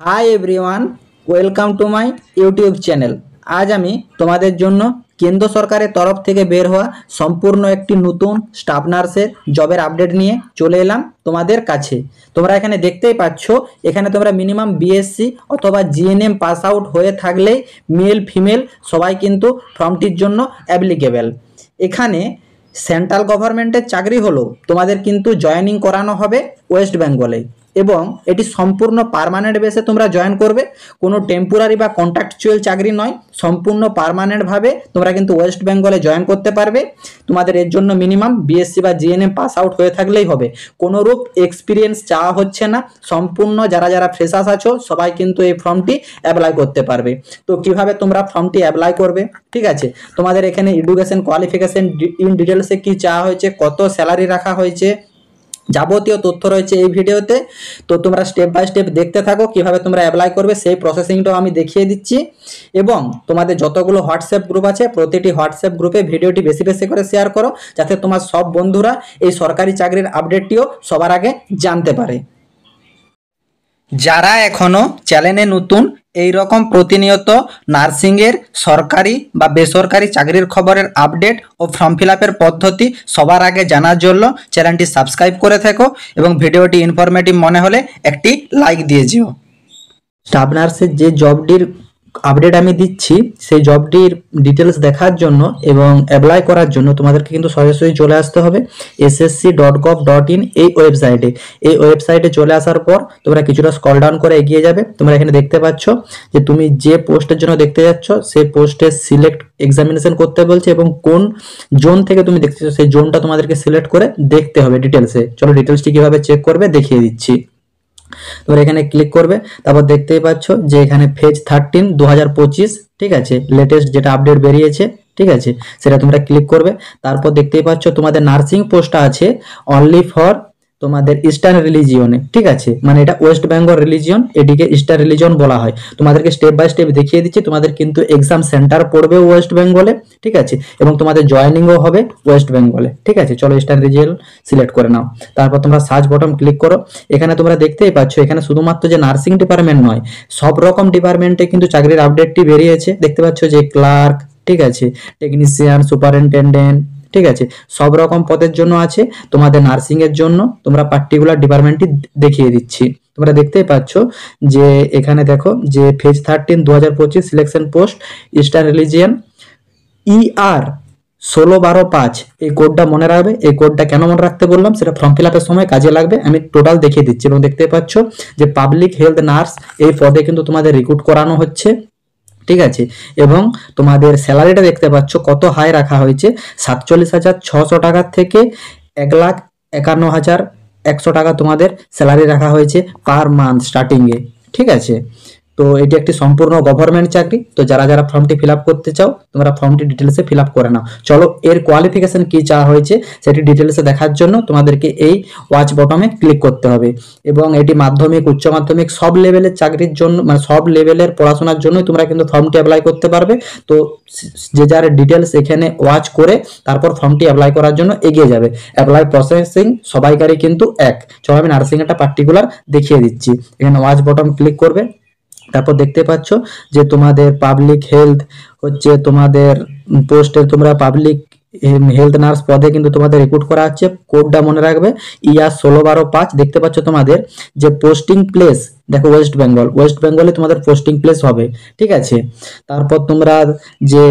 Hi everyone, welcome to my YouTube channel. আজ আমি তোমাদের জন্য কেন্দ্র সরকারের তরফ থেকে বের হওয়া সম্পূর্ণ একটি নতুন স্টাফ নার্সের জবের আপডেট নিয়ে চলে এলাম তোমাদের কাছে। তোমরা এখানে দেখতেই পাচ্ছ, এখানে তোমরা মিনিমাম বিএসসি অথবা জিএনএম পাস আউট হয়ে থাকলেই মেল ফিমেল সবাই কিন্তু ফর্মটির জন্য অ্যাপ্লিকেবল। এখানে সেন্ট্রাল গভর্নমেন্টের চাকরি হলো তোমাদের কিন্তু জয়েনিং করানো হবে ওয়েস্ট বেঙ্গলে, এবং এটি সম্পূর্ণ পার্মানেন্ট বেসে তোমরা জয়েন করবে, কোনো টেম্পোরারি বা কন্ট্রাকচুয়াল চাকরি নয়, সম্পূর্ণ পার্মানেন্টভাবে তোমরা কিন্তু ওয়েস্ট বেঙ্গলে জয়েন করতে পারবে। তোমাদের এর জন্য মিনিমাম বিএসসি বা জিএনএম পাস আউট হয়ে থাকলেই হবে, কোনোরূপ এক্সপিরিয়েন্স চাওয়া হচ্ছে না। সম্পূর্ণ যারা যারা ফ্রেশার্স আছো সবাই কিন্তু এই ফর্মটি অ্যাপ্লাই করতে পারবে। তো কিভাবে তোমরা ফর্মটি অ্যাপ্লাই করবে, ঠিক আছে, তোমাদের এখানে এডুকেশন কোয়ালিফিকেশন ইন ডিটেলসে কি চাওয়া হয়েছে, কত স্যালারি রাখা হয়েছে, যাবতীয় তথ্য রয়েছে এই ভিডিওতে। তো তোমরা স্টেপ বাই স্টেপ দেখতে থাকো কিভাবে তোমরা অ্যাপ্লাই করবে, সেই প্রসেসিংটাও আমি দেখিয়ে দিচ্ছি। এবং তোমাদের যতগুলো হোয়াটসঅ্যাপ গ্রুপ আছে প্রতিটি হোয়াটসঅ্যাপ গ্রুপে ভিডিওটি বেশি বেশি করে শেয়ার করো, যাতে তোমার সব বন্ধুরা এই সরকারি চাকরির আপডেটটিও সবার আগে জানতে পারে। যারা এখনো চ্যানেলে নতুন, এই রকম প্রতিনিয়ত নার্সিংয়ের সরকারি বা বেসরকারি চাকরির খবরের আপডেট ও ফর্ম ফিল আপের পদ্ধতি সবার আগে জানার জন্য চ্যানেলটি সাবস্ক্রাইব করে থেকো, এবং ভিডিওটি ইনফরমেটিভ মনে হলে একটি লাইক দিয়ে যেও। স্টাফ নার্সের যে জবটির আপডেট আমি দিচ্ছি, সেই জবটির ডিটেলস দেখার জন্য এবং অ্যাপ্লাই করার জন্য তোমাদেরকে কিন্তু সরাসরি চলে আসতে হবে ssc.gov.in এই ওয়েবসাইটে। এই ওয়েবসাইটে চলে আসার পর তোমরা কিছুটা স্ক্রল ডাউন করে এগিয়ে যাবে। তোমরা এখানে দেখতে পাচ্ছ যে তুমি যে পোস্টের জন্য দেখতে যাচ্ছ সেই পোস্টে সিলেক্ট এক্সামিনেশন করতে বলছে, এবং কোন জোন থেকে তুমি দেখতেছো সেই জোনটা তোমাদেরকে সিলেক্ট করে দেখতে হবে ডিটেলসে। চলো ডিটেলসটি কিভাবে চেক করবে দেখিয়ে দিচ্ছি। তোমরা এখানে ক্লিক করবে, তারপর দেখতেই পাচ্ছ যে এখানে ফেজ 13 2025, ঠিক আছে, লেটেস্ট যেটা আপডেট বেরিয়েছে, ঠিক আছে, সেটা তোমরা ক্লিক করবে। তারপর দেখতেই পাচ্ছ তোমাদের নার্সিং পোস্টটা আছে অনলি ফর তোমাদের ইস্টার্ন রিলিজিয়নে, ঠিক আছে, মানে এটা ওয়েস্ট বেঙ্গল রিলিজিয়ন, এটিকে ইস্টার্ন রিলিজিয়ন বলা হয়। তোমাদেরকে স্টেপ বাই স্টেপ দেখিয়ে দিচ্ছি। তোমাদের কিন্তু এক্সাম সেন্টার পড়বে ওয়েস্ট বেঙ্গলে, ঠিক আছে, এবং তোমাদের জয়েনিংও হবে ওয়েস্ট বেঙ্গলে, ঠিক আছে। চলো ইস্টার্ন রিজিয়ন সিলেক্ট করে নাও। তারপর তোমরা সার্চ বটন ক্লিক করো। এখানে তোমরা দেখতেই পাচ্ছ এখানে শুধুমাত্র যে নার্সিং ডিপার্টমেন্ট নয়, সব রকম ডিপার্টমেন্টে কিন্তু চাকরির আপডেটটি বেরিয়েছে। দেখতে পাচ্ছ যে ক্লার্ক, ঠিক আছে, টেকনিশিয়ান, সুপারিনটেন্ডেন্ট, ঠিক আছে, সব রকম পদের জন্য আছে। তোমাদের নার্সিং এর জন্য তোমরা পার্টিকুলার ডিপার্টমেন্টটি দেখিয়ে দিচ্ছি। তোমরা দেখতেই পাচ্ছ যে এখানে দেখো যে phase 13 2025 selection post eastern religion ER 16-12-5, এই কোডটা মনে রাখবে। এই কোডটা কেন মনে রাখতে বললাম সেটা ফর্ম ফিল আপের সময় কাজে লাগবে। আমি টোটাল দেখিয়ে দিচ্ছি। এবং দেখতে পাচ্ছ যে পাবলিক হেলথ নার্স এই পদে কিন্তু তোমাদের রিক্রুট করানো হচ্ছে, ঠিক আছে। এবং তোমাদের স্যালারিটা দেখতে পাচ্ছ কত হাই রাখা হয়েছে, 47,600 টাকা থেকে 1,51,100 টাকা তোমাদের স্যালারি রাখা হয়েছে পার মান্থ স্টার্টিংয়ে, ঠিক আছে। তো এটি একটি সম্পূর্ণ গভর্নমেন্ট চাকরি। তো যারা যারা ফর্মটি ফিল আপ করতে চাও তোমরা ফর্মটি ডিটেলসে ফিল আপ করে নাও। চলো এর কোয়ালিফিকেশন কি চাওয়া হয়েছে সেটি ডিটেলসে দেখার জন্য তোমাদেরকে এই ওয়াচ বটমে ক্লিক করতে হবে। এবং এটি মাধ্যমিক, উচ্চ মাধ্যমিক সব লেভেলের চাকরির জন্য, মানে সব লেভেলের পড়াশোনার জন্যই তোমরা কিন্তু ফর্মটি অ্যাপ্লাই করতে পারবে। তো যে যার ডিটেলস এখানে ওয়াচ করে তারপর ফর্মটি অ্যাপ্লাই করার জন্য এগিয়ে যাবে। অ্যাপ্লাই প্রসেসিং সবাইকারই কিন্তু এক। চলো আমি নার্সিং একটা পার্টিকুলার দেখিয়ে দিচ্ছি। এখানে ওয়াচ বটম ক্লিক করবে। তারপর দেখতে পাচ্ছ যে তোমাদের পাবলিক হেলথ হচ্ছে তোমাদের পোস্টে, তোমরা পাবলিক হেলথ নার্স পদে কিন্তু তোমাদের রিক্রুট করা হচ্ছে। কোডটা মনে রাখবে ER 16-12-5। দেখতে পাচ্ছ তোমাদের যে পোস্টিং প্লেস দেখো ওয়েস্ট বেঙ্গল, ওয়েস্ট বেঙ্গলে তোমাদের পোস্টিং প্লেস হবে, ঠিক আছে। তারপর তোমরা যে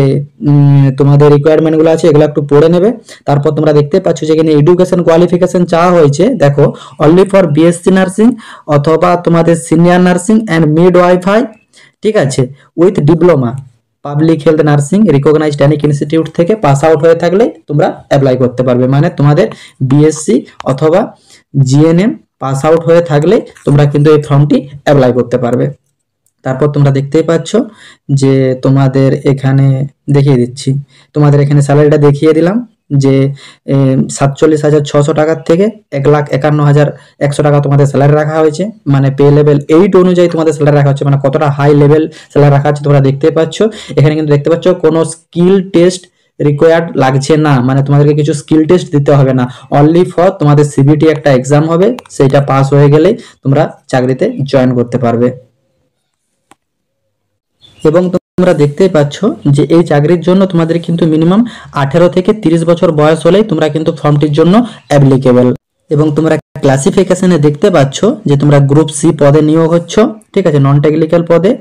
তোমাদের রিকোয়ারমেন্টগুলো আছে এগুলো একটু পড়ে নেবে। তারপর তোমরা দেখতে পাচ্ছ যে এখানে এডুকেশন কোয়ালিফিকেশন চাওয়া হয়েছে, দেখো অনলি ফর বিএসসি নার্সিং অথবা তোমাদের সিনিয়র নার্সিং অ্যান্ড মিডওয়াইফাই, ঠিক আছে, with diploma public health nursing recognised training institute থেকে পাস আউট হয়ে থাকলে তোমরা অ্যাপ্লাই করতে পারবে। মানে তোমাদের বিএসসি অথবা জিএনএম পাস আউট হয়ে থাকলে তোমরা কিন্তু এই ফর্মটি অ্যাপ্লাই করতে পারবে। তারপর তোমরা দেখতেই পাচ্ছ যে তোমাদের এখানে দেখিয়ে দিচ্ছি, তোমাদের এখানে স্যালারিটা দেখিয়ে দিলাম যে 47,600 টাকার থেকে 1,51,100 টাকা তোমাদের স্যালারি রাখা হয়েছে। মানে পে লেভেল 8 অনুযায়ী তোমাদের স্যালারি রাখা হচ্ছে, মানে কতটা হাই লেভেল স্যালারি রাখা হচ্ছে তোমরা দেখতে পাচ্ছ। এখানে কিন্তু দেখতে পাচ্ছ কোনো স্কিল টেস্ট রিকোয়ার্ড লাগছে না, মানে তোমাদেরকে কিছু স্কিল টেস্ট দিতে হবে না। অনলি ফর তোমাদের সিবিটি একটা এক্সাম হবে, সেইটা পাস হয়ে গেলেই তোমরা চাকরিতে জয়েন করতে পারবে। এবং তোমরা দেখতেই পাচ্ছ যে এই চাকরির জন্য তোমাদের কিন্তু মিনিমাম 18 থেকে 30 বছর বয়স হলেই তোমরা কিন্তু ফর্মটির জন্য অ্যাপ্লিকেবল। এবং তোমরা ক্লাসিফিকেশনে দেখতে পাচ্ছ যে তোমরা গ্রুপ সি পদে নিয়োগ হচ্ছ, ঠিক আছে, নন টেকনিক্যাল পদে।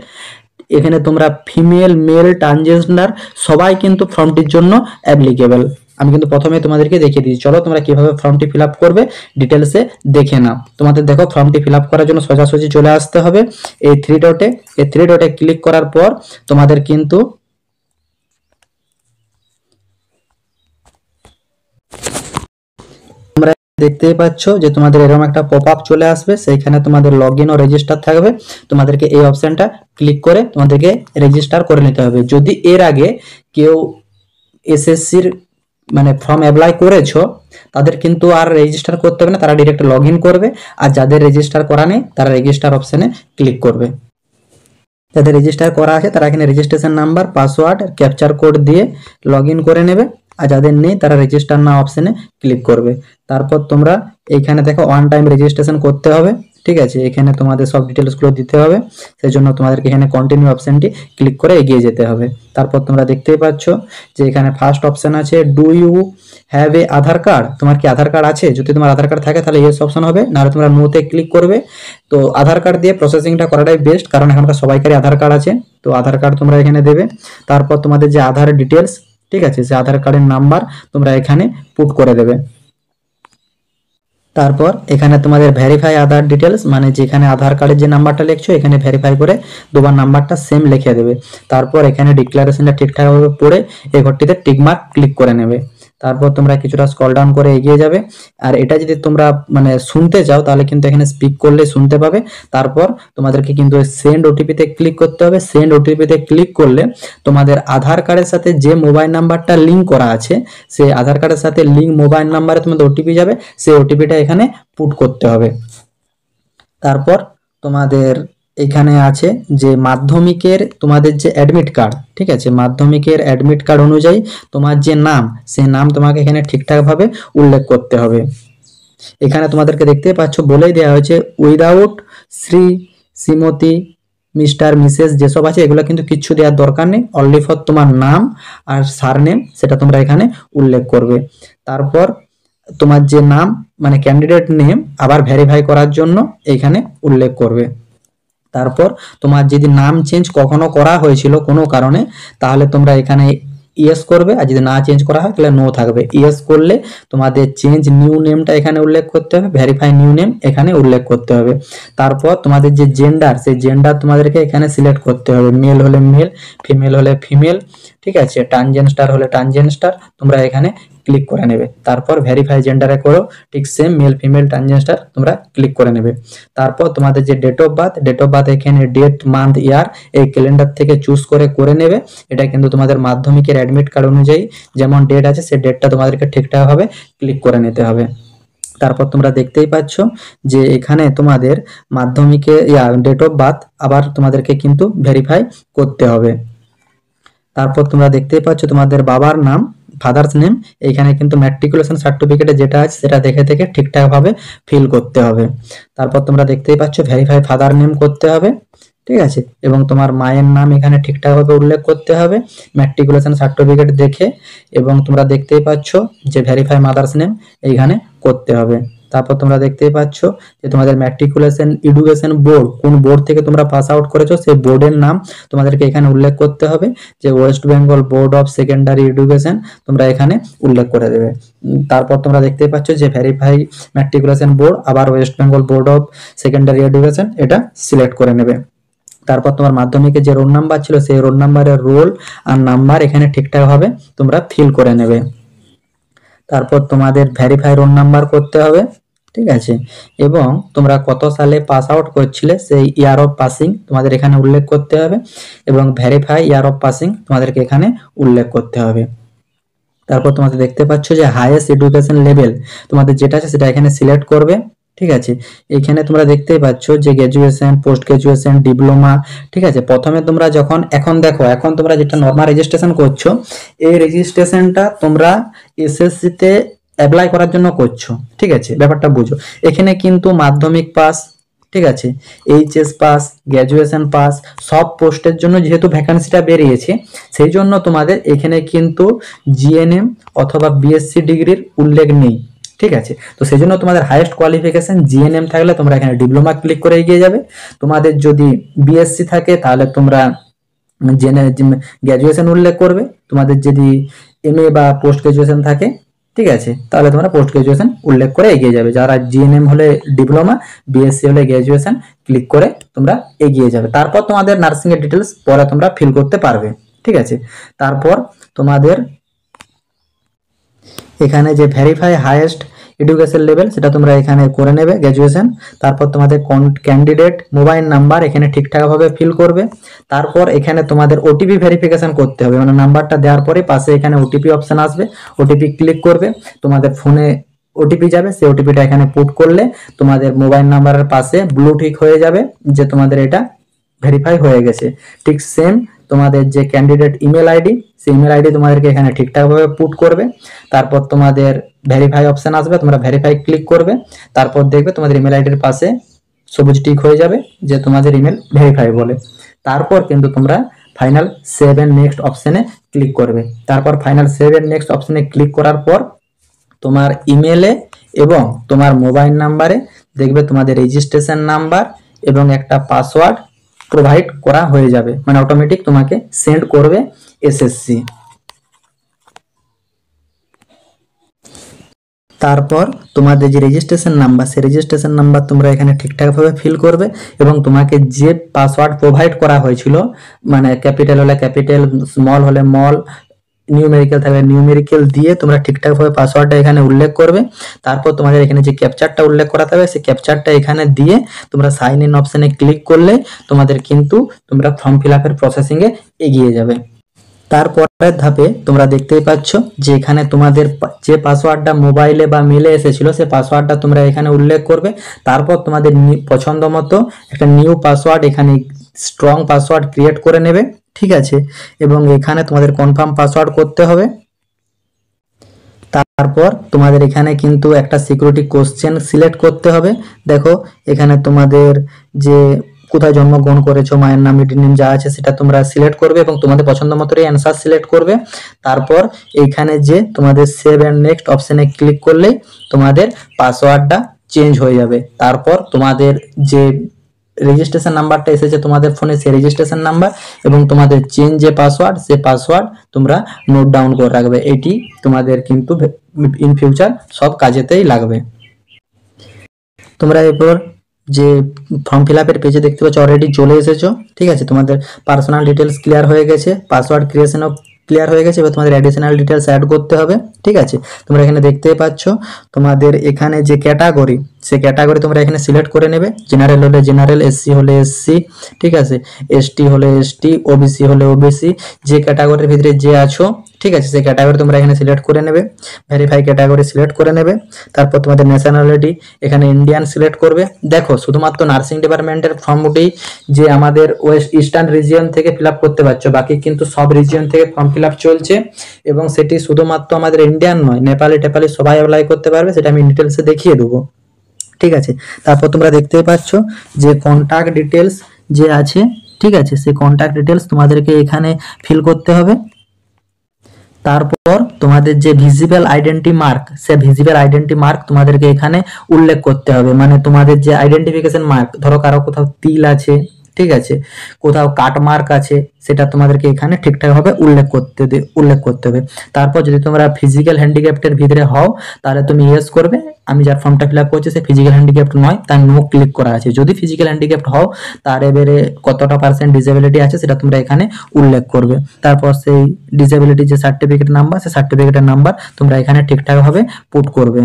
এখানে তোমরা ফিমেল, মেল, ট্রান্সজেন্ডার সবাই কিন্তু ফর্মটির জন্য অ্যাপ্লিকেবল। আমি কিন্তু প্রথমে তোমাদেরকে দেখিয়ে দিচ্ছি, চলো তোমরা কিভাবে ফর্মটি ফিল আপ করবে ডিটেলসে দেখে নাও। তোমাদের দেখো ফর্মটি ফিল আপ করার জন্য সোজাসুজি চলে আসতে হবে এই থ্রি ডটে ক্লিক করার পর তোমাদের কিন্তু তোমরা দেখতেই পাচ্ছ যে তোমাদের এরকম একটা পপ আপ চলে আসবে, সেইখানে তোমাদের লগ ইন ও রেজিস্টার থাকবে। তোমাদেরকে এই অপশনটা ক্লিক করে তোমাদেরকে রেজিস্টার করে নিতে হবে। যদি এর আগে কেউ এসএসসির মানে ফর্ম অ্যাপ্লাই করেছো তাদের কিন্তু আর রেজিস্টার করতে হবে না, তারা ডিরেক্ট লগ ইন করবে। আর যাদের রেজিস্টার করা নেই তারা রেজিস্টার অপশনে ক্লিক করবে। যাদের রেজিস্টার করা আছে তারা এখানে registration number, password, capture code দিয়ে লগ ইন করে নেবে। আর যাদের নেই তারা রেজিস্টার নাও অপশনে ক্লিক করবে। তারপর তোমরা এইখানে দেখো ওয়ান টাইম রেজিস্ট্রেশন করতে হবে, ঠিক আছে। এখানে তোমাদের সব ডিটেলসগুলো দিতে হবে, সেই জন্য তোমাদেরকে এখানে কন্টিনিউ অপশনটি ক্লিক করে এগিয়ে যেতে হবে। তারপর তোমরা দেখতেই পাচ্ছ যে এখানে ফার্স্ট অপশন আছে do you have a Aadhaar card. তোমার কি আধার কার্ড আছে? যদি তোমার আধার কার্ড থাকে তাহলে ইয়েস অপশন হবে, নাহলে তোমরা নোতে ক্লিক করবে। তো আধার কার্ড দিয়ে প্রসেসিংটা করাটাই বেস্ট, কারণ এখনকার সবাইকারই আধার কার্ড আছে। তো আধার কার্ড তোমরা এখানে দেবে। তারপর তোমাদের যে আধার ডিটেলস, ঠিক আছে, সে আধার কার্ডের নাম্বার তোমরা এখানে পুট করে দেবে। তারপর এখানে তোমাদের ভেরিফাই আধার ডিটেলস, মানে যেখানে আধার কার্ডের যে নাম্বারটা লিখছো এখানে ভেরিফাই করে দুবার নাম্বারটা সেম লিখে দেবে। তারপর এখানে ডিক্লারেশনটা ঠিকঠাকভাবে পড়ে এই ঘরটিতে টিকমার্ক ক্লিক করে নেবে। তারপর তোমরা কিছুটা স্ক্রল ডাউন করে এগিয়ে যাবে। আর এটা যদি তোমরা মানে শুনতে চাও তাহলে কিন্তু এখানে স্পিক করলে শুনতে পাবে। তারপর তোমাদেরকে কিন্তু সেন্ড ওটিপিতে ক্লিক করতে হবে। সেন্ড ওটিপিতে ক্লিক করলে তোমাদের আধার কার্ডের সাথে যে মোবাইল নাম্বারটা লিঙ্ক করা আছে সেই আধার কার্ডের সাথে লিঙ্ক মোবাইল নাম্বারে তোমাদের ওটিপি যাবে, সেই ওটিপিটা এখানে পুট করতে হবে। তারপর তোমাদের এখানে আছে যে মাধ্যমিকের তোমাদের যে অ্যাডমিট কার্ড, ঠিক আছে, মাধ্যমিকের অ্যাডমিট কার্ড অনুযায়ী তোমার যে নাম সেই নাম তোমাকে এখানে ঠিকঠাকভাবে উল্লেখ করতে হবে। এখানে তোমাদেরকে দেখতে পাচ্ছ বলেই দেওয়া হয়েছে without Shri, Shrimati, mister, Mrs যেসব আছে এগুলো কিন্তু কিচ্ছু দেওয়ার দরকার নেই। অনলি ফর তোমার নাম আর সারনেম সেটা তোমরা এখানে উল্লেখ করবে। তারপর তোমার যে নাম মানে ক্যান্ডিডেট নেম আবার ভেরিফাই করার জন্য এখানে উল্লেখ করবে। তারপর তোমার যদি নাম চেঞ্জ কখনো করা হয়েছিল কোনো কারণে তাহলে তোমরা এখানে ইয়েস করবে, আর যদি না চেঞ্জ করা হয় তাহলে নো থাকবে। ইয়েস করলে তোমাদের চেঞ্জ নিউ নেমটা এখানে উল্লেখ করতে হবে, ভেরিফাই নিউ নেম এখানে উল্লেখ করতে হবে। তারপর তোমাদের যে জেন্ডার সেই জেন্ডার তোমাদেরকে এখানে সিলেক্ট করতে হবে, মেল হলে মেল, ফিমেল হলে ফিমেল, ঠিক আছে, ট্রান্সজেন্ডার হলে ট্রান্সজেন্ডার তোমরা এখানে ক্লিক করে নেবে। তারপর ভেরিফাই জেন্ডারে করো ঠিক সেম মেল, ফিমেল, ট্রান্সজেন্ডার তোমরা ক্লিক করে নেবে। তারপর তোমাদের যে ডেট অফ বার্থ এখানে ডেট, মান্থ, ইয়ার এই ক্যালেন্ডার থেকে চুজ করে নেবে। এটা কিন্তু তোমাদের মাধ্যমিকের অ্যাডমিট কার্ড অনুযায়ী যেমন ডেট আছে সেই ডেটটা তোমাদেরকে ঠিকঠাকভাবে ক্লিক করে নিতে হবে। তারপর তোমরা দেখতেই পাচ্ছ যে এখানে তোমাদের মাধ্যমিকে ডেট অফ বার্থ আবার তোমাদেরকে কিন্তু ভেরিফাই করতে হবে। তারপর তোমরা দেখতেই পাচ্ছ তোমাদের বাবার নাম, ফাদার্স নেম এইখানে কিন্তু ম্যাট্রিকুলেশন সার্টিফিকেটে যেটা আছে সেটা দেখে ঠিকঠাকভাবে ফিল করতে হবে। তারপর তোমরা দেখতেই পাচ্ছ ভেরিফাই ফাদার নেম করতে হবে, ঠিক আছে, এবং তোমার মায়ের নাম এখানে ঠিকঠাকভাবে উল্লেখ করতে হবে ম্যাট্রিকুলেশন সার্টিফিকেট দেখে। এবং তোমরা দেখতেই পাচ্ছ যে ভেরিফাই মাদার্স নেম এইখানে করতে হবে। তারপর তোমরা দেখতেই পাচ্ছ যে তোমাদের ম্যাট্রিকুলেশন এডুকেশন বোর্ড কোন বোর্ড থেকে তোমরা পাস আউট করেছো সেই বোর্ডের নাম তোমাদেরকে এখানে উল্লেখ করতে হবে, যে West Bengal board of secondary education তোমরা এখানে উল্লেখ করে দেবে। তারপর তোমরা দেখতেই পাচ্ছ যে ভেরিফাই ম্যাট্রিকুলেশন বোর্ড আবার West Bengal board of secondary education এটা সিলেক্ট করে নেবে। তারপর তোমার মাধ্যমিকে যে রোল নাম্বার ছিল সেই রোল নাম্বারের রোল আর নাম্বার এখানে ঠিকঠাকভাবে তোমরা ফিল করে নেবে। তারপর তোমাদের ভেরিফাই রোল নাম্বার করতে হবে, ঠিক আছে, এবং তোমরা কত সালে পাস আউট করছিলে সেই ইয়ার অফ পাসিং তোমাদের এখানে উল্লেখ করতে হবে এবং ভেরিফাই ইয়ার অফ পাসিং তোমাদেরকে এখানে উল্লেখ করতে হবে। তারপর তোমাদের দেখতে পাচ্ছ যে হাইয়েস্ট এডুকেশন লেভেল তোমাদের যেটা আছে সেটা এখানে সিলেক্ট করবে, ঠিক আছে। এখানে তোমরা দেখতেই পাচ্ছ যে গ্র্যাজুয়েশন, পোস্ট গ্র্যাজুয়েশন, ডিপ্লোমা, ঠিক আছে। প্রথমে তোমরা যখন এখন তোমরা যেটা নর্মাল রেজিস্ট্রেশন করছো এই রেজিস্ট্রেশনটা তোমরা এসএসসি তে অ্যাপ্লাই করার জন্য করছো, ঠিক আছে, ব্যাপারটা বুঝো। এখানে কিন্তু মাধ্যমিক পাস, ঠিক আছে। এইচএস পাস, গ্র্যাজুয়েশন পাস, সব পোস্টের জন্য যেহেতু ভ্যাকান্সিটা বেরিয়েছে, সেই জন্য তোমাদের এখানে কিন্তু জিএনএম অথবা বিএসসি ডিগ্রির উল্লেখ নেই। ঠিক আছে, তো সেই জন্য তোমাদের হাইয়েস্ট কোয়ালিফিকেশন জিএনএম থাকলে তোমরা এখানে ডিপ্লোমা ক্লিক করে এগিয়ে যাবে। তোমাদের যদি বিএসসি থাকে তাহলে তোমরা গ্র্যাজুয়েশন উল্লেখ করবে। তোমাদের যদি এমএ বা পোস্ট গ্র্যাজুয়েশন থাকে, ঠিক আছে, তাহলে তোমরা পোস্ট গ্র্যাজুয়েশন উল্লেখ করে এগিয়ে যাবে। যারা জিএনএম হলে ডিপ্লোমা, বিএসসি হলে গ্র্যাজুয়েশন ক্লিক করে তোমরা এগিয়ে যাবে। তারপর তোমাদের নার্সিং এর ডিটেলস পরে তোমরা ফিল করতে পারবে। ঠিক আছে, তারপর তোমাদের এখানে যে ভেরিফাই হাইয়েস্ট এডুকেশন লেভেল সেটা তোমরা এখানে করে নেবে, গ্র্যাজুয়েশন। তারপর তোমাদের ক্যান্ডিডেট মোবাইল নাম্বার এখানে ঠিকঠাকভাবে ফিল করবে। তারপর এখানে তোমাদের ওটিপি ভেরিফিকেশন করতে হবে, মানে নাম্বারটা দেওয়ার পরে পাশে এখানে ওটিপি অপশন আসবে, ওটিপি ক্লিক করবে, তোমাদের ফোনে ওটিপি যাবে, সেই ওটিপিটা এখানে পুট করলে তোমাদের মোবাইল নাম্বারের পাশে ব্লু টিক হয়ে যাবে যে তোমাদের এটা ভেরিফাই হয়ে গেছে। ঠিক সেম তোমাদের যে ক্যান্ডিডেট ইমেল আইডি, সেই ইমেল আইডি তোমাদেরকে এখানে ঠিকঠাকভাবে পুট করবে। তারপর তোমাদের ভেরিফাই অপশন আসবে, তোমরা ভেরিফাই ক্লিক করবে। তারপর দেখবে তোমাদের ইমেল আইডির পাশে সবুজ টিক হয়ে যাবে যে তোমাদের ইমেল ভেরিফাই বলে। তারপর কিন্তু তোমরা ফাইনাল সেভ এন্ড নেক্সট অপশনে ক্লিক করবে। তারপর ফাইনাল সেভ এন্ড নেক্সট অপশনে ক্লিক করার পর তোমার ইমেলে এবং তোমার মোবাইল নাম্বারে দেখবে তোমাদের রেজিস্ট্রেশন নাম্বার এবং একটা পাসওয়ার্ড প্রোভাইড করা হয়ে যাবে, মানে অটোমেটিক তোমাকে সেন্ড করবে এসএসসি। তারপর তোমাদের যে রেজিস্ট্রেশন নাম্বার, সেই রেজিস্ট্রেশন নাম্বার তোমরা এখানে ঠিকঠাকভাবে ফিল করবে এবং তোমাকে যে পাসওয়ার্ড প্রোভাইড করা হয়েছিল, মানে ক্যাপিটাল হলে ক্যাপিটাল, স্মল হলে স্মল, নিউমেরিক্যাল থাকলে নিউমেরিক্যাল দিয়ে তোমরা ঠিকঠাকভাবে পাসওয়ার্ডটা এখানে উল্লেখ করবে। তারপর তোমাদের এখানে যে ক্যাপচারটা উল্লেখ করাতে হবে, সেই ক্যাপচারটা এখানে দিয়ে তোমরা সাইন ইন অপশনে ক্লিক করলে তোমাদের কিন্তু তোমরা ফর্ম ফিল আপের প্রসেসিংয়ে এগিয়ে যাবে। তারপরের ধাপে তোমরা দেখতেই পাচ্ছ যে এখানে তোমাদের যে পাসওয়ার্ডটা মোবাইলে বা মেলে এসেছিল, সেই পাসওয়ার্ডটা তোমরা এখানে উল্লেখ করবে। তারপর তোমাদের পছন্দ মতো একটা নিউ পাসওয়ার্ড, এখানে স্ট্রং পাসওয়ার্ড ক্রিয়েট করে নেবে। ঠিক আছে, এবং এখানে তোমাদের কনফার্ম পাসওয়ার্ড করতে হবে। তারপর তোমাদের এখানে কিন্তু একটা সিকিউরিটি কোশ্চেন সিলেক্ট করতে হবে। দেখো এখানে তোমাদের যে কোথায় জন্মগ্রহণ করেছো, মায়ের নাম, মিডিল নেম যা আছে সেটা তোমরা সিলেক্ট করবে এবং তোমাদের পছন্দ মতো অ্যান্সার সিলেক্ট করবে। তারপর এইখানে যে তোমাদের সেভ এন্ড নেক্সট অপশনে ক্লিক করলেই তোমাদের পাসওয়ার্ডটা চেঞ্জ হয়ে যাবে। তারপর তোমাদের যে রেজিস্ট্রেশন নাম্বারটা এসেছে তোমাদের ফোনে, সেই রেজিস্ট্রেশন নাম্বার এবং তোমাদের চেঞ্জ যে পাসওয়ার্ড, সেই পাসওয়ার্ড তোমরা নোট ডাউন করে রাখবে। এটি তোমাদের কিন্তু ইন ফিউচার সব কাজেতেই লাগবে। তোমরা এরপর যে ফর্ম ফিল আপের পেজে দেখতে পাচ্ছ অলরেডি চলে এসেছো। ঠিক আছে, তোমাদের পার্সোনাল ডিটেলস ক্লিয়ার হয়ে গেছে, পাসওয়ার্ড ক্রিয়েশনও ক্লিয়ার হয়ে গেছে, এবার তোমাদের অ্যাডিশনাল ডিটেলস অ্যাড করতে হবে। ঠিক আছে, তোমরা এখানে দেখতেই পাচ্ছ তোমাদের এখানে যে ক্যাটাগরি, সেই ক্যাটাগরি তোমরা এখানে সিলেক্ট করে নেবে। জেনারেল হলে জেনারেল, এসসি হলে এসসি, ঠিক আছে, এসটি হলে এসটি, ওবিসি হলে ওবিসি, যে ক্যাটাগরির ভিতরে যে আছো, ঠিক আছে, সেই ক্যাটাগরি তোমরা এখানে সিলেক্ট করে নেবে। ভেরিফাই ক্যাটাগরি সিলেক্ট করে নেবে। তারপর তোমাদের ন্যাশনালিটি এখানে ইন্ডিয়ান সিলেক্ট করবে। দেখো শুধুমাত্র নার্সিং ডিপার্টমেন্টের ফর্মটি যে আমাদের ওয়েস্ট ইস্টার্ন রিজিয়ন থেকে ফিল আপ করতে পারছো, বাকি কিন্তু সব রিজিয়ন থেকে ফর্ম ফিল আপ চলছে এবং সেটি শুধুমাত্র আমাদের ইন্ডিয়ান নয়, নেপালি টেপালি সবাই অ্যাপ্লাই করতে পারবে, সেটা আমি ডিটেলসে দেখিয়ে দেবো। ঠিক আছে, তারপর তোমরা দেখতেই পাচ্ছ যে কন্ট্যাক্ট ডিটেলস যে আছে, ঠিক আছে, সেই কন্ট্যাক্ট ডিটেলস তোমাদেরকে এখানে ফিল করতে হবে। তারপর তোমাদের যে ভিজিবল আইডেন্টি মার্ক, সে ভিজিবল আইডেন্টি মার্ক তোমাদেরকে এখানে উল্লেখ করতে হবে, মানে তোমাদের যে আইডেন্টিফিকেশন মার্ক, ধরো কারো কোথাও তিল আছে, ঠিক আছে, কোথাও কাট মার্ক আছে, সেটা তোমাদেরকে এখানে ঠিকঠাকভাবে উল্লেখ করতে হবে। তারপর যদি তোমরা ফিজিক্যাল হ্যান্ডিক্যাপ্টের ভিতরে হও তাহলে তুমি ইয়েস করবে, আমি যার ফর্মটা ফিল আপ করছি সে ফিজিক্যাল হ্যান্ডিক্যাপ্ট নয়, তার নো ক্লিক করা আছে। যদি ফিজিক্যাল হ্যান্ডিক্যাপ্ট হও তার এবারে কতটা পার্সেন্ট ডিসেবিলিটি আছে সেটা তোমরা এখানে উল্লেখ করবে। তারপর সেই ডিসেবিলিটি যে সার্টিফিকেট নাম্বার, সেই সার্টিফিকেটের নাম্বার তোমরা এখানে ঠিকঠাকভাবে পুট করবে।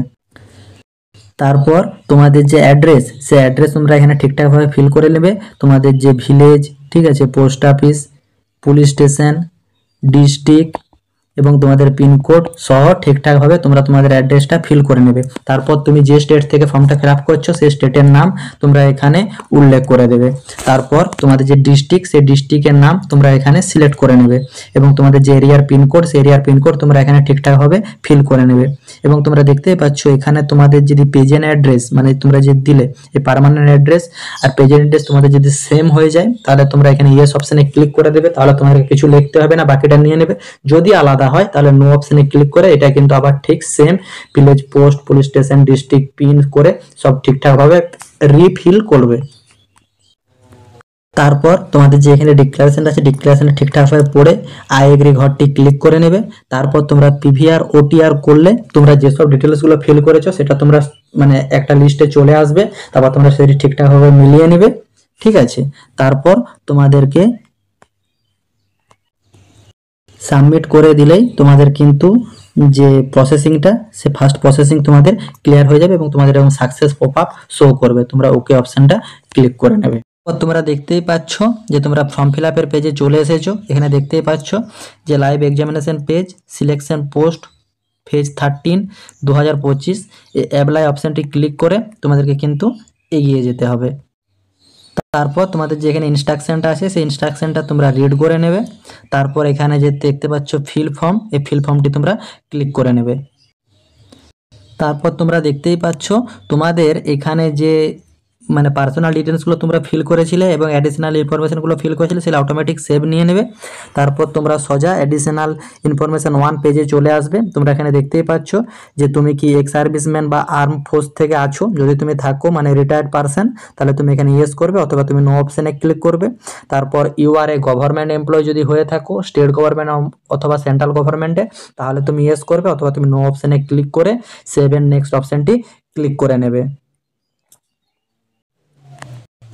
তারপর তোমাদের যে অ্যাড্রেস, সেই অ্যাড্রেস তোমরা এখানে ঠিকঠাকভাবে ফিল করে নেবে। তোমাদের যে ভিলেজ, ঠিক আছে, post office, police station, district, এবং তোমাদের পিনকোড সহ ঠিকঠাকভাবে তোমরা তোমাদের অ্যাড্রেসটা ফিল করে নেবে। তারপর তুমি যে স্টেট থেকে ফর্মটা ফিল আপ করছো সেই স্টেটের নাম তোমরা এখানে উল্লেখ করে দেবে। তারপর তোমাদের যে ডিস্ট্রিক্ট সেই ডিস্ট্রিক্টের নাম তোমরা এখানে সিলেক্ট করে নেবে এবং তোমাদের যে এরিয়ার পিনকোড সেই এরিয়ার পিনকোড তোমরা এখানে ঠিকঠাকভাবে ফিল করে নেবে। এবং তোমরা দেখতেই পাচ্ছ এখানে তোমাদের যদি প্রেজেন্ট অ্যাড্রেস মানে তোমরা যে দিলে এই পার্মানেন্ট অ্যাড্রেস আর প্রেজেন্ট অ্যাড্রেস তোমাদের যদি সেম হয়ে যায় তাহলে তোমরা এখানে ইয়েস অপশনে ক্লিক করে দেবে, তাহলে তোমাদের কিছু লিখতে হবে না, বাকিটা নিয়ে নেবে। যদি আলাদা হয় তাহলে নো অপশনে ক্লিক করে এটা কিন্তু আবার ঠিক same village post police station district pin করে সব ঠিকঠাকভাবে রিফিল করবে। তারপর তোমাদের যে এখানে ডিক্লারেশন আছে ডিক্লারেশন ঠিকঠাকভাবে পড়ে আই এগ্রি ঘরটি ক্লিক করে নেবে। তারপর তোমরা পিভিআর ওটিআর করলে তোমরা যেসব ডিটেলসগুলো ফিল করেছো সেটা তোমরা মানে একটা লিস্টে চলে আসবে, তারপর তোমরা সেটি ঠিকঠাকভাবে মিলিয়ে নেবে। ঠিক আছে, তারপর তোমাদেরকে সাবমিট করে দিলেই তোমাদের কিন্তু যে প্রসেসিংটা সে ফার্স্ট প্রসেসিং তোমাদের ক্লিয়ার হয়ে যাবে এবং তোমাদের এরকম সাকসেস পপ আপ শো করবে। তোমরা ওকে অপশনটা ক্লিক করে নেবে। তোমরা দেখতেই পাচ্ছ যে তোমরা ফর্ম ফিল আপের পেজে চলে এসেছো। এখানে দেখতেই পাচ্ছ যে live examination page selection post page 13 2025 এই অ্যাপ্লাই অপশনটি ক্লিক করে তোমাদেরকে কিন্তু এগিয়ে যেতে হবে। তারপর তোমাদের যে এখানে ইনস্ট্রাকশনটা আছে সেই ইনস্ট্রাকশনটা তোমরা রিড করে নেবে। তারপর এখানে যে দেখতে পাচ্ছ ফিল ফর্ম এই ফিল ফর্মটি তোমরা ক্লিক করে নেবে। তারপর তোমরা দেখতেই পাচ্ছ তোমাদের এখানে যে মানে পার্সোনাল ডিটেলসগুলো তোমরা ফিল করেছিলে এবং অ্যাডিশনাল ইনফরমেশনগুলো ফিল করেছিলে সেটা অটোমেটিক সেভ নিয়ে নেবে। তারপর তোমরা সোজা অ্যাডিশনাল ইনফরমেশন 1 পেজে চলে আসবে। তোমরা এখানে দেখতেই পাচ্ছ যে তুমি কি এক্স সার্ভিসম্যান বা আর্ম ফোর্স থেকে আছো, যদি তুমি থাকো মানে রিটায়ার্ড পারসন তাহলে তুমি এখানে ইয়েস করবে অথবা তুমি নো অপশনে ক্লিক করবে। তারপর you are a government employee যদি হয়ে থাকো স্টেট গভর্নমেন্ট অথবা সেন্ট্রাল গভর্নমেন্টে তাহলে তুমি ইয়েস করবে অথবা তুমি নো অপশনে ক্লিক করে সেভ এন্ড নেক্সট অপশনটি ক্লিক করে নেবে।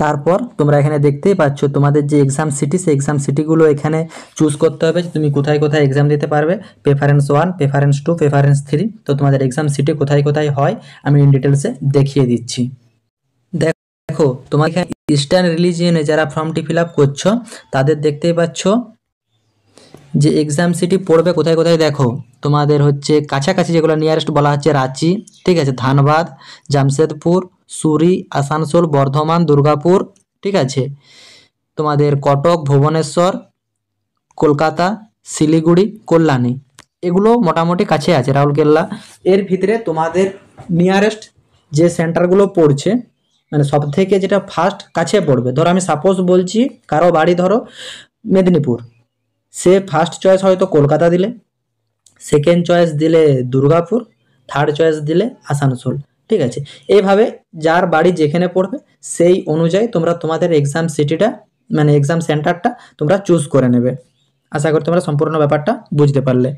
তারপর তোমরা এখানে দেখতেই পাচ্ছ তোমাদের যে এক্সাম সিটি সেই এক্সাম সিটিগুলো এখানে চুজ করতে হবে যে তুমি কোথায় কোথায় এক্সাম দিতে পারবে। Preference 1, preference 2, preference 3। তো তোমাদের এক্সাম সিটি কোথায় কোথায় হয় আমি ইন ডিটেলসে দেখিয়ে দিচ্ছি। দেখো তোমার এখানে ইস্টার্ন রিলিজিয়নে যারা ফর্মটি ফিল আপ করছো তাদের দেখতেই পাচ্ছ যে এক্সাম সিটি পড়বে কোথায় কোথায়। দেখো তোমাদের হচ্ছে কাছাকাছি যেগুলো নিয়ারেস্ট বলা হচ্ছে রাঁচি, ঠিক আছে, ধানবাদ, জামশেদপুর, সুরি, আসানসোল, বর্ধমান, দুর্গাপুর, ঠিক আছে, তোমাদের কটক, ভুবনেশ্বর, কলকাতা, শিলিগুড়ি, কল্যাণী, এগুলো মোটামুটি কাছে আছে, রাউরকেল্লা। এর ভিতরে তোমাদের নিয়ারেস্ট যে সেন্টারগুলো পড়ছে মানে সব থেকে যেটা ফার্স্ট কাছে পড়বে, ধরো আমি সাপোজ বলছি কারো বাড়ি ধরো মেদিনীপুর, সে ফার্স্ট চয়েস হয়তো কলকাতা দিলে, সেকেন্ড চয়েস দিলে দুর্গাপুর, থার্ড চয়েস দিলে আসানসোল, ঠিক আছে। এইভাবে যার বাড়ি যেখানে পড়বে সেই অনুযায়ী তোমরা তোমাদের এক্সাম সিটিটা মানে এক্সাম সেন্টারটা তোমরা চুজ করে নেবে। আশা করি তোমরা সম্পূর্ণ ব্যাপারটা বুঝতে পারলে।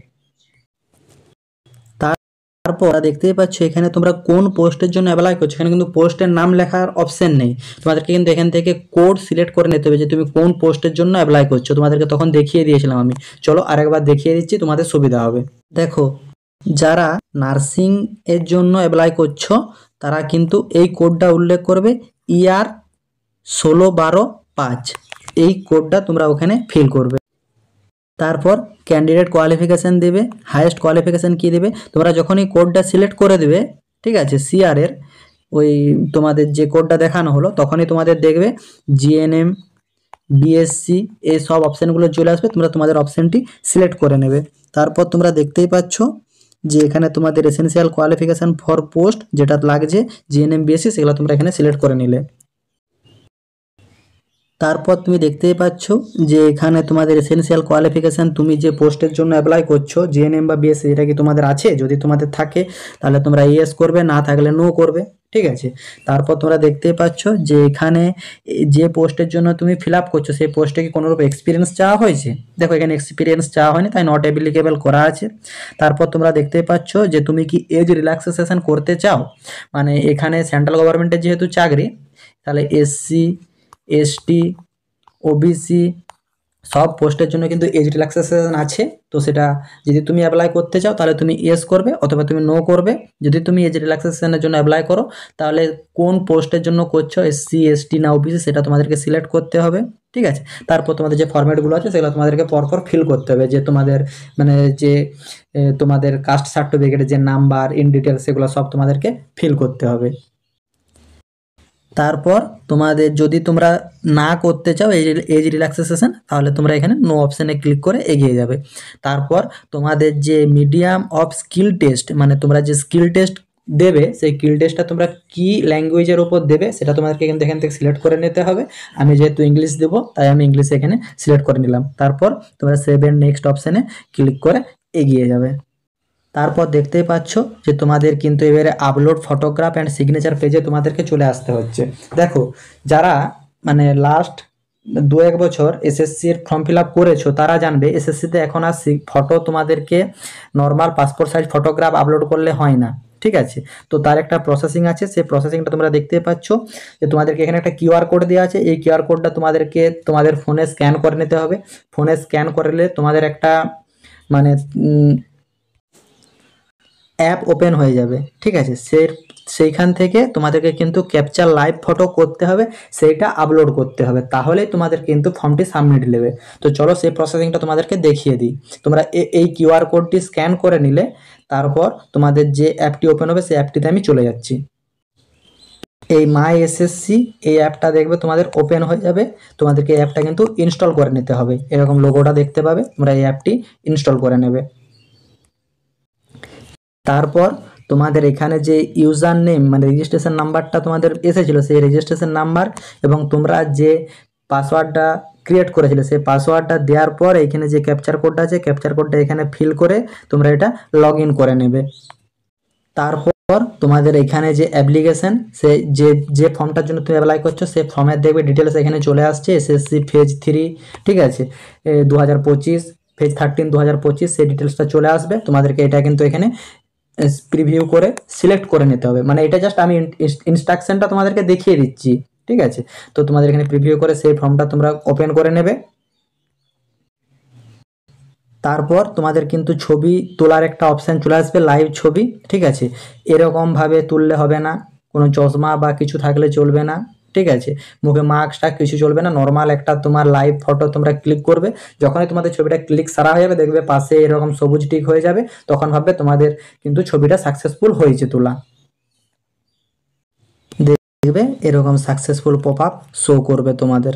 তারপর দেখতেই পাচ্ছ এখানে তোমরা কোন পোস্টের জন্য অ্যাপ্লাই করছো, এখানে কিন্তু পোস্টের নাম লেখার অপশন নেই। তোমাদেরকে কিন্তু এখান থেকে কোড সিলেক্ট করে নিতে হবে যে তুমি কোন পোস্টের জন্য অ্যাপ্লাই করছো। তোমাদেরকে তখন দেখিয়ে দিয়েছিলাম আমি, চলো আরেকবার দেখিয়ে দিচ্ছি তোমাদের সুবিধা হবে। দেখো যারা নার্সিং এর জন্য অ্যাপ্লাই করছো তারা কিন্তু এই কোডটা উল্লেখ করবে ER 1612-5, এই কোডটা তোমরা ওখানে ফিল করবে। তারপর ক্যান্ডিডেট কোয়ালিফিকেশান দেবে, হাইয়েস্ট কোয়ালিফিকেশান কী দেবে তোমরা যখনই কোডটা সিলেক্ট করে দেবে, ঠিক আছে, CR এর ওই তোমাদের যে কোডটা দেখানো হলো তখনই তোমাদের দেখবে GNM, BSc এই সব অপশানগুলো চলে আসবে, তোমরা তোমাদের অপশানটি সিলেক্ট করে নেবে। তারপর তোমরা দেখতেই পাচ্ছ যে এখানে তোমাদের এসেনশিয়াল কোয়ালিফিকেশান ফর পোস্ট যেটা লাগছে GNM, BSc সেগুলো তোমরা এখানে সিলেক্ট করে নিলে। তারপর তুমি দেখতেই পাচ্ছ যে এখানে তোমাদের এসেনশিয়াল কোয়ালিফিকেশান তুমি যে পোস্টের জন্য অ্যাপ্লাই করছো GNM বা BSc এটা কি তোমাদের আছে, যদি তোমাদের থাকে তাহলে তোমরা ইয়েস করবে, না থাকলে নো করবে, ঠিক আছে। তারপর তোমরা দেখতেই পাচ্ছ যে এখানে যে পোস্টের জন্য তুমি ফিল আপ করছো সেই পোস্টে কি কোনোরূপ এক্সপিরিয়েন্স চাওয়া হয়েছে, দেখো এখানে এক্সপিরিয়েন্স চাওয়া হয়নি তাই নট অ্যাপ্লিকেবল করা আছে। তারপর তোমরা দেখতেই পাচ্ছ যে তুমি কি এজ রিল্যাক্সেশন করতে চাও, মানে এখানে সেন্ট্রাল গভর্নমেন্টের যেহেতু চাকরি তাহলে SC, ST, OBC সব পোস্টের জন্য কিন্তু এজ রিল্যাক্সেশন আছে। তো সেটা যদি তুমি অ্যাপ্লাই করতে চাও তাহলে তুমি ইয়েস করবে অথবা তুমি নো করবে। যদি তুমি এজ রিল্যাক্সেশনের জন্য অ্যাপ্লাই করো তাহলে কোন পোস্টের জন্য করছো SC, ST না OBC সেটা তোমাদেরকে সিলেক্ট করতে হবে। ঠিক আছে। তারপর তোমাদের যে ফরম্যাটগুলো আছে সেগুলো তোমাদেরকে পরপর ফিল করতে হবে, যে তোমাদের মানে যে তোমাদের কাস্ট সার্টিফিকেটের যে নাম্বার ইন ডিটেলস সেগুলো সব তোমাদেরকে ফিল করতে হবে। তারপর তোমাদের যদি তোমরা না করতে চাও এজ রিল্যাক্সেশন, তাহলে তোমরা এখানে নো অপশানে ক্লিক করে এগিয়ে যাবে। তারপর তোমাদের যে মিডিয়াম অফ স্কিল টেস্ট, মানে তোমরা যে স্কিল টেস্ট দেবে সেই স্কিল টেস্টটা তোমরা কি ল্যাঙ্গুয়েজের উপর দেবে সেটা তোমাদেরকে কিন্তু এখান থেকে সিলেক্ট করে নিতে হবে। আমি যেহেতু ইংলিশ দেবো তাই আমি ইংলিশ এখানে সিলেক্ট করে নিলাম। তারপর তোমরা সেভ এন্ড নেক্সট অপশানে ক্লিক করে এগিয়ে যাবে। তারপর দেখতেই পাচ্ছ যে তোমাদের কিন্তু এবারে আপলোড ফটোগ্রাফ অ্যান্ড সিগনেচার পেজে তোমাদেরকে চলে আসতে হচ্ছে। দেখো, যারা মানে লাস্ট 2-1 বছর এসএসসির ফর্ম ফিল আপ করেছো তারা জানবে এসএসসিতে এখন আর ফটো তোমাদেরকে normal passport size photograph upload করলে হয় না। ঠিক আছে, তো তার একটা প্রসেসিং আছে, সেই প্রসেসিংটা তোমরা দেখতে পাচ্ছ যে তোমাদেরকে এখানে একটা কিউআর কোড দেওয়া আছে। এই কিউআর কোডটা তোমাদেরকে তোমাদের ফোনে স্ক্যান করে নিতে হবে। ফোনে স্ক্যান করলে তোমাদের একটা মানে অ্যাপ ওপেন হয়ে যাবে। ঠিক আছে, সেইখান থেকে তোমাদেরকে কিন্তু ক্যাপচার লাইভ ফটো করতে হবে, সেইটা আপলোড করতে হবে, তাহলেই তোমাদের কিন্তু ফর্মটি সাবমিট নেবে। তো চলো সেই প্রসেসিংটা তোমাদেরকে দেখিয়ে দিই। তোমরা এই কিউআর কোডটি স্ক্যান করে নিলে তারপর তোমাদের যে অ্যাপটি ওপেন হবে সেই অ্যাপটিতে আমি চলে যাচ্ছি। এই মাই এসএসসি এই অ্যাপটা দেখবে তোমাদের ওপেন হয়ে যাবে। তোমাদেরকে এই অ্যাপটা কিন্তু ইনস্টল করে নিতে হবে। এরকম লোগোটা দেখতে পাবে, তোমরা এই অ্যাপটি ইনস্টল করে নেবে। তারপর তোমাদের এখানে যে ইউজার নেম মানে রেজিস্ট্রেশন নাম্বারটা তোমাদের এসেছিলো সেই রেজিস্ট্রেশন নাম্বার এবং তোমরা যে পাসওয়ার্ডটা ক্রিয়েট করেছিলে সেই পাসওয়ার্ডটা দেওয়ার পর এখানে যে ক্যাপচার কোডটা আছে ক্যাপচার কোডটা এখানে ফিল করে তোমরা এটা লগ ইন করে নেবে। তারপর তোমাদের এখানে যে অ্যাপ্লিকেশন সে যে ফর্মটার জন্য তুমি অ্যাপ্লাই করছো সেই ফর্মের দেখবে ডিটেলস এখানে চলে আসছে। এসএসসি ফেজ 3, ঠিক আছে, 2025 ফেজ 13 2025 সেই ডিটেলসটা চলে আসবে। তোমাদেরকে এটা কিন্তু এখানে প্রিভিউ করে সিলেক্ট করে নিতে হবে। মানে এটা জাস্ট আমি ইনস্ট্রাকশনটা তোমাদেরকে দেখিয়ে দিচ্ছি। ঠিক আছে, তো তোমাদের এখানে প্রিভিউ করে সেই ফর্মটা তোমরা ওপেন করে নেবে। তারপর তোমাদের কিন্তু ছবি তোলার একটা অপশান চলে আসবে, লাইভ ছবি। ঠিক আছে, এরকমভাবে তুললে হবে না, কোনো চশমা বা কিছু থাকলে চলবে না। ঠিক আছে, মুখে মাস্কটা কিছু চলবে না, নর্মাল একটা তোমার লাইভ ফটো তোমরা ক্লিক করবে। যখনই তোমাদের ছবিটা ক্লিক সারা হয়ে যাবে দেখবে পাশে এরকম সবুজ টিক হয়ে যাবে, তখন ভাববে তোমাদের কিন্তু ছবিটা সাকসেসফুল হয়েছে তোলা। দেখবে এরকম সাকসেসফুল পপ আপ শো করবে তোমাদের।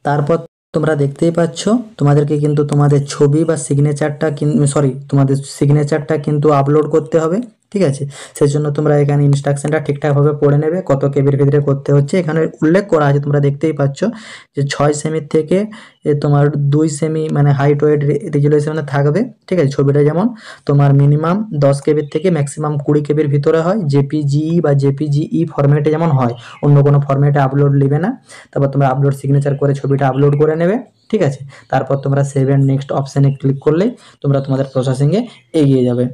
তারপর তোমরা দেখতেই পাচ্ছ তোমাদেরকে কিন্তু তোমাদের ছবি বা সিগনেচারটা তোমাদের সিগনেচারটা কিন্তু আপলোড করতে হবে। ঠিক আছে, সেই জন্য তোমরা এখানে ইনস্ট্রাকশনটা ঠিকঠাকভাবে পড়ে নেবে, কত কেবির ভিতরে করতে হচ্ছে এখানে উল্লেখ করা আছে। তোমরা দেখতেই পাচ্ছ যে 6 সেমির থেকে তোমার 2 সেমি মানে হাইট ওয়েট রেজুলেশনে থাকবে। ঠিক আছে, ছবিটা যেমন তোমার মিনিমাম 10 কেবির থেকে ম্যাক্সিমাম 20 কেবির ভিতরে হয়, জেপিজিই বা জেপিজিই ফরম্যাটে যেমন হয়, অন্য কোনো ফরম্যাটে আপলোড নেবে না। তারপর তোমরা আপলোড সিগনেচার করে ছবিটা আপলোড করে নেবে। ঠিক আছে, তারপর তোমরা সেভ এন্ড নেক্সট অপশানে ক্লিক করলেই তোমরা তোমাদের প্রসেসিংয়ে এগিয়ে যাবে।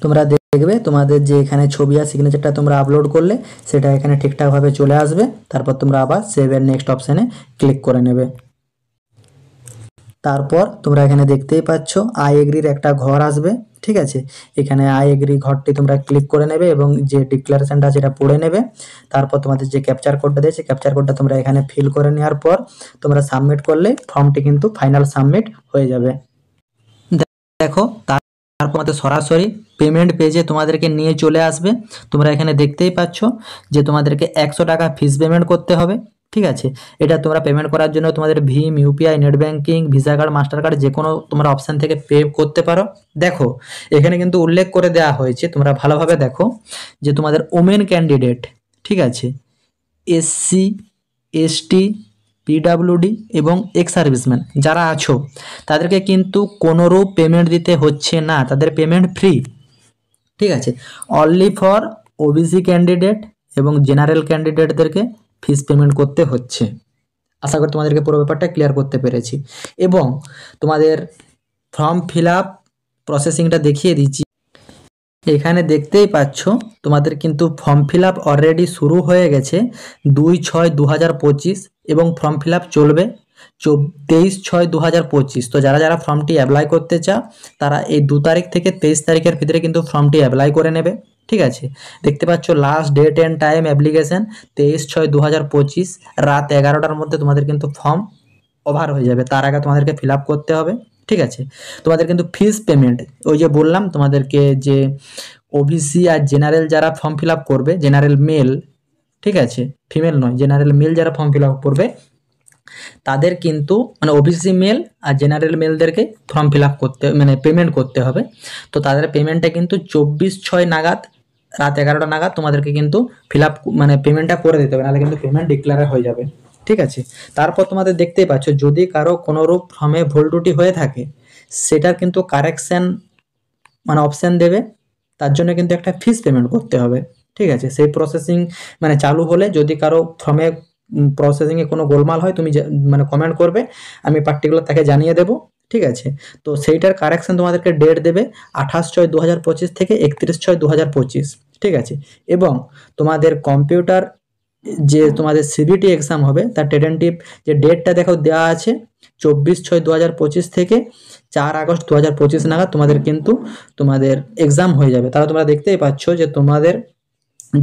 তোমরা দেখবে তোমাদের যে এখানে ছবি আর সিগনেচারটা তোমরা আপলোড করলে সেটা এখানে ঠিকঠাকভাবে চলে আসবে। তারপর তোমরা আবার সেভ এন্ড নেক্সট অপশানে ক্লিক করে নেবে। তারপর তোমরা এখানে দেখতেই পাচ্ছ আই এগ্রির একটা ঘর আসবে। ঠিক আছে, এখানে আই এগ্রি ঘরটি তোমরা ক্লিক করে নেবে এবং যে ডিক্লারেশনটা সেটা পড়ে নেবে। তারপর তোমাদের যে ক্যাপচার কোডটা দিয়েছে ক্যাপচার কোডটা তোমরা এখানে ফিল করে নেওয়ার পর তোমরা সাবমিট করলে ফর্মটি কিন্তু ফাইনাল সাবমিট হয়ে যাবে। দেখো তারপর আমাদের সরাসরি পেমেন্ট পেজে তোমাদেরকে নিয়ে চলে আসবে। তোমরা এখানে দেখতেই পাচ্ছ যে তোমাদেরকে 100 টাকা ফিস পেমেন্ট করতে হবে। ঠিক আছে, এটা তোমরা পেমেন্ট করার জন্য তোমাদের ভীম, UPI, net banking, Visa card, master card যে কোনো তোমরা অপশান থেকে পে করতে পারো। দেখো এখানে কিন্তু উল্লেখ করে দেওয়া হয়েছে, তোমরা ভালোভাবে দেখো যে তোমাদের ওমেন ক্যান্ডিডেট, ঠিক আছে, এসসি, এসটি, পিডাব্লিউডি এবং এক্স সার্ভিসম্যান যারা আছো তাদেরকে কিন্তু কোনোরূপ পেমেন্ট দিতে হচ্ছে না, তাদের পেমেন্ট ফ্রি। ঠিক আছে, অনলি ফর ওবিসি ক্যান্ডিডেট এবং জেনারেল ক্যান্ডিডেটদেরকে ফিস পেমেন্ট করতে হচ্ছে। আশা করি তোমাদেরকে পুরো ব্যাপারটা ক্লিয়ার করতে পেরেছি এবং তোমাদের ফর্ম ফিল আপ প্রসেসিংটা দেখিয়ে দিচ্ছি। এখানে দেখতেই পাচ্ছ তোমাদের কিন্তু ফর্ম ফিল আপ অলরেডি শুরু হয়ে গেছে 2/6/2025 এবং ফর্ম ফিল আপ চলবে 23/6/2025। তো যারা যারা ফর্মটি অ্যাপ্লাই করতে চাও তারা এই 2 তারিখ থেকে 23 তারিখের ভিতরে কিন্তু ফর্মটি অ্যাপ্লাই করে নেবে। ঠিক আছে, দেখতে পাচ্ছ last date and time application 23/6/2025 রাত 11টার মধ্যে তোমাদের কিন্তু ফর্ম ওভার হয়ে যাবে। তার আগে তোমাদেরকে ফিল আপ করতে হবে। ঠিক আছে, তোমাদের কিন্তু ফিস পেমেন্ট, ওই যে বললাম তোমাদেরকে যে ওবিসি আর জেনারেল যারা ফর্ম ফিল আপ করবে, জেনারেল মেল, ঠিক আছে, ফিমেল নয়, জেনারেল মেল যারা ফর্ম ফিল আপ করবে তাদের কিন্তু মানে ওবিসি মেল আর জেনারেল মেলদেরকে ফর্ম ফিল আপ করতে মানে পেমেন্ট করতে হবে। তো তাদের পেমেন্টটা কিন্তু 24/6 নাগাদ রাত 11টা নাগাদ তোমাদেরকে কিন্তু ফিল আপ মানে পেমেন্টটা করে দিতে হবে, নাহলে কিন্তু পেমেন্ট ডিক্লেয়ার হয়ে যাবে। ঠিক আছে, তারপর তোমাদের দেখতেই পাচ্ছ যদি কারো কোনোরূপ ফর্মে ভুল ত্রুটি হয়ে থাকে সেটার কিন্তু কারেকশন মানে অপশান দেবে, তার জন্য কিন্তু একটা ফিস পেমেন্ট করতে হবে। ঠিক আছে, সেই প্রসেসিং মানে চালু হলে যদি কারো ফর্মে প্রসেসিংয়ে কোনো গোলমাল হয় তুমি মানে কমেন্ট করবে, আমি পার্টিকুলার তাকে জানিয়ে দেবো। ঠিক আছে, তো সেইটার কারেকশন তোমাদেরকে ডেট দেবে 28/6/2025 থেকে 31/6/2025। ঠিক আছে, এবং তোমাদের কম্পিউটার যে তোমাদের সিবিটি এক্সাম হবে তার টেন্টেটিভ যে ডেটটা দেখো দেওয়া আছে 24/6/2025 থেকে 4 আগস্ট 2025 নাগাদ তোমাদের কিন্তু তোমাদের এক্সাম হয়ে যাবে। তাহলে তোমরা দেখতেই পাচ্ছ যে তোমাদের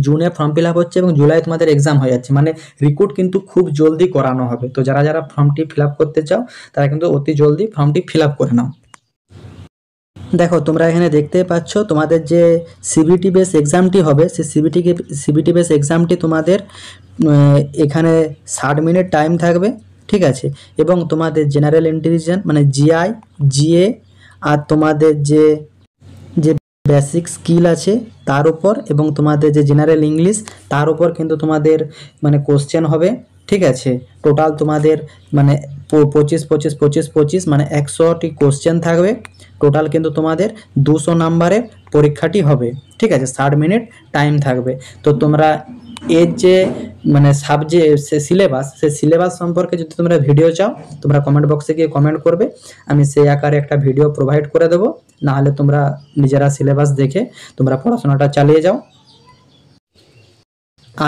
জুনে ফর্ম ফিল আপ হচ্ছে এবং জুলাই তোমাদের এক্সাম হয়ে যাচ্ছে, মানে রিক্রুট কিন্তু খুব জলদি করানো হবে। তো যারা যারা ফর্মটি ফিল আপ করতে চাও তারা কিন্তু অতি জলদি ফর্মটি ফিল আপ করে নাও। দেখো তোমরা এখানে দেখতে পাচ্ছ তোমাদের যে সিবিটি বেস এক্সামটি হবে সেই সিবিটি বেস এক্সামটি তোমাদের এখানে 60 মিনিট টাইম থাকবে। ঠিক আছে, এবং তোমাদের জেনারেল ইন্টেলিজেন্স মানে জিআই, জিএ আর তোমাদের যে যে বেসিক স্কিল আছে তার উপর এবং তোমাদের যে জেনারেল ইংলিশ তার উপর কিন্তু তোমাদের মানে কোশ্চেন হবে। ঠিক আছে, টোটাল তোমাদের মানে 25 মানে 100টি কোশ্চেন থাকবে। টোটাল কিন্তু তোমাদের 200 নাম্বারের পরীক্ষাটি হবে। ঠিক আছে, 60 মিনিট টাইম থাকবে। তো তোমরা এর যে মানে সাবজেক্ট সিলেবাস, সেই সিলেবাস সম্পর্কে যদি তোমরা ভিডিও চাও তোমরা কমেন্ট বক্সে গিয়ে কমেন্ট করবে, আমি সেই আকারে একটা ভিডিও প্রোভাইড করে দেবো। নাহলে তোমরা নিজেরা সিলেবাস দেখে তোমরা পড়াশোনাটা চালিয়ে যাও।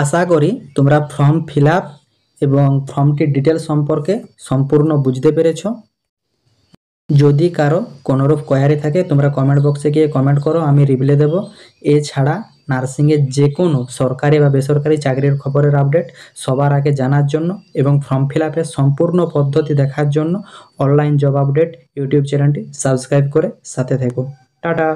আশা করি তোমরা ফর্ম ফিল আপ এবং ফর্মটির ডিটেলস সম্পর্কে সম্পূর্ণ বুঝতে পেরেছ। যদি কারো কোনোরূপ কোয়ারি থাকে তোমরা কমেন্ট বক্সে গিয়ে কমেন্ট করো, আমি রিপ্লাই দেবো। এছাড়া নার্সিংয়ের যে কোনো সরকারি বা বেসরকারি চাকরির খবরের আপডেট সবার আগে জানার জন্য এবং ফর্ম ফিল আপের সম্পূর্ণ পদ্ধতি দেখার জন্য অনলাইন জব আপডেট ইউটিউব চ্যানেলটি সাবস্ক্রাইব করে সাথে থেকো। টাটা।